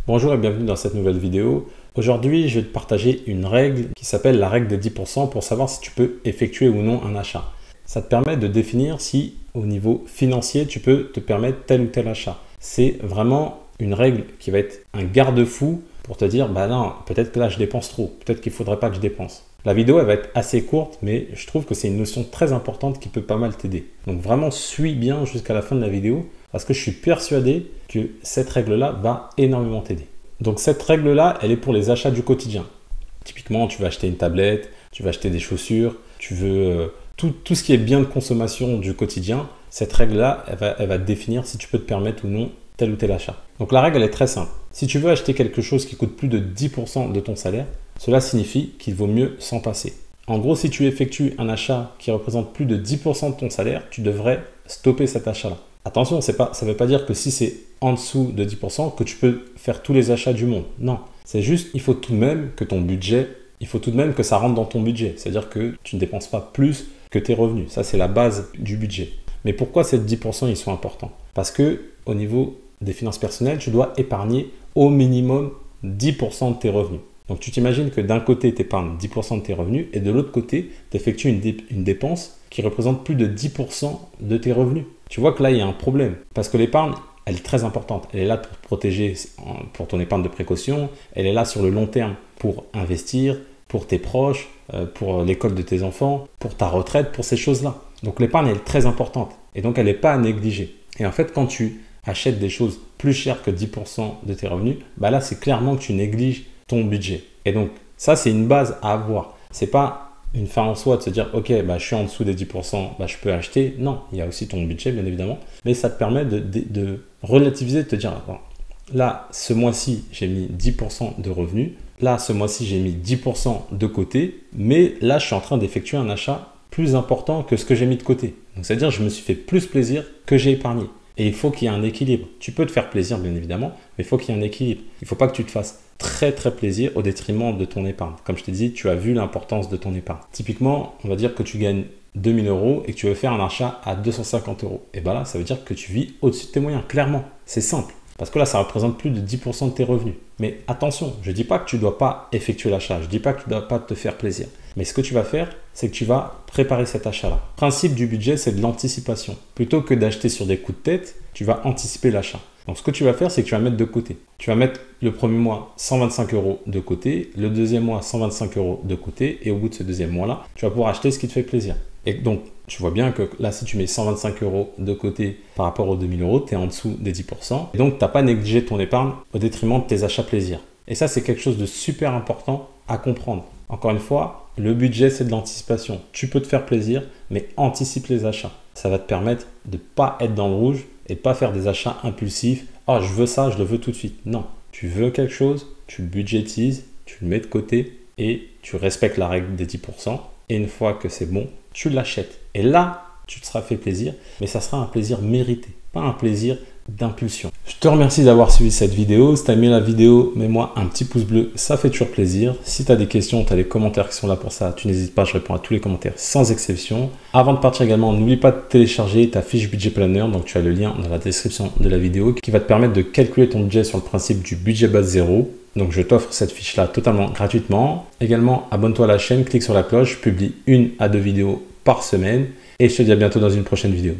Bonjour et bienvenue dans cette nouvelle vidéo. Aujourd'hui, je vais te partager une règle qui s'appelle la règle des 10% pour savoir si tu peux effectuer ou non un achat. Ça te permet de définir si au niveau financier, tu peux te permettre tel ou tel achat. C'est vraiment une règle qui va être un garde-fou pour te dire, bah non, peut-être que là je dépense trop, peut-être qu'il ne faudrait pas que je dépense. La vidéo, elle va être assez courte, mais je trouve que c'est une notion très importante qui peut pas mal t'aider. Donc vraiment, suis bien jusqu'à la fin de la vidéo parce que je suis persuadé que cette règle-là va énormément t'aider. Donc cette règle-là, elle est pour les achats du quotidien. Typiquement, tu vas acheter une tablette, tu vas acheter des chaussures, tu veux tout ce qui est bien de consommation du quotidien. Cette règle-là, elle va te définir si tu peux te permettre ou non tel ou tel achat. Donc la règle, elle est très simple. Si tu veux acheter quelque chose qui coûte plus de 10% de ton salaire, cela signifie qu'il vaut mieux s'en passer. En gros, si tu effectues un achat qui représente plus de 10% de ton salaire, tu devrais stopper cet achat-là. Attention, ça ne veut pas dire que si c'est en dessous de 10%, que tu peux faire tous les achats du monde. Non, c'est juste, il faut tout de même que ton budget, il faut tout de même que ça rentre dans ton budget. C'est-à-dire que tu ne dépenses pas plus que tes revenus. Ça, c'est la base du budget. Mais pourquoi ces 10% ils sont importants? Parce que au niveau des finances personnelles, tu dois épargner au minimum 10% de tes revenus. Donc tu t'imagines que d'un côté, tu épargnes 10% de tes revenus et de l'autre côté, tu effectues une dépense qui représente plus de 10% de tes revenus. Tu vois que là, il y a un problème parce que l'épargne, elle est très importante. Elle est là pour te protéger pour ton épargne de précaution. Elle est là sur le long terme pour investir, pour tes proches, pour l'école de tes enfants, pour ta retraite, pour ces choses-là. Donc l'épargne, elle est très importante et donc elle n'est pas à négliger. Et en fait, quand tu achètes des choses plus chères que 10% de tes revenus, bah là, c'est clairement que tu négliges ton budget. Et donc, ça, c'est une base à avoir. C'est pas une fin en soi de se dire, ok, bah, je suis en dessous des 10%, bah, je peux acheter. Non, il y a aussi ton budget, bien évidemment. Mais ça te permet de relativiser, de te dire, attends, là, ce mois-ci, j'ai mis 10% de revenus. Là, ce mois-ci, j'ai mis 10% de côté. Mais là, je suis en train d'effectuer un achat plus important que ce que j'ai mis de côté. Donc, c'est-à-dire, je me suis fait plus plaisir que j'ai épargné. Et il faut qu'il y ait un équilibre. Tu peux te faire plaisir, bien évidemment, mais il faut qu'il y ait un équilibre. Il ne faut pas que tu te fasses très plaisir au détriment de ton épargne. Comme je t'ai dit, tu as vu l'importance de ton épargne. Typiquement, on va dire que tu gagnes 2000 € et que tu veux faire un achat à 250 €. Et bien là, ça veut dire que tu vis au-dessus de tes moyens, clairement. C'est simple. Parce que là, ça représente plus de 10% de tes revenus. Mais attention, je ne dis pas que tu ne dois pas effectuer l'achat. Je ne dis pas que tu ne dois pas te faire plaisir. Mais ce que tu vas faire, c'est que tu vas préparer cet achat-là. Le principe du budget, c'est de l'anticipation. Plutôt que d'acheter sur des coups de tête, tu vas anticiper l'achat. Donc, ce que tu vas faire, c'est que tu vas mettre de côté. Tu vas mettre le premier mois 125 € de côté, le deuxième mois 125 € de côté, et au bout de ce deuxième mois-là, tu vas pouvoir acheter ce qui te fait plaisir. Et donc, tu vois bien que là, si tu mets 125 € de côté par rapport aux 2000 €, tu es en dessous des 10%. Et donc, tu n'as pas négligé ton épargne au détriment de tes achats plaisir. Et ça, c'est quelque chose de super important à comprendre. Encore une fois, le budget, c'est de l'anticipation. Tu peux te faire plaisir, mais anticipe les achats. Ça va te permettre de ne pas être dans le rouge et de ne pas faire des achats impulsifs. Oh, je veux ça, je le veux tout de suite. Non, tu veux quelque chose, tu le budgétises, tu le mets de côté et tu respectes la règle des 10%. Et une fois que c'est bon, tu l'achètes. Et là, tu te seras fait plaisir, mais ça sera un plaisir mérité, pas un plaisir d'impulsion. Je te remercie d'avoir suivi cette vidéo. Si tu as aimé la vidéo, mets-moi un petit pouce bleu, ça fait toujours plaisir. Si tu as des questions, tu as les commentaires qui sont là pour ça, tu n'hésites pas, je réponds à tous les commentaires sans exception. Avant de partir également, n'oublie pas de télécharger ta fiche budget planner, donc tu as le lien dans la description de la vidéo qui va te permettre de calculer ton budget sur le principe du budget base zéro. Donc je t'offre cette fiche-là totalement gratuitement. Également, abonne-toi à la chaîne, clique sur la cloche, je publie 1 à 2 vidéos par semaine et je te dis à bientôt dans une prochaine vidéo.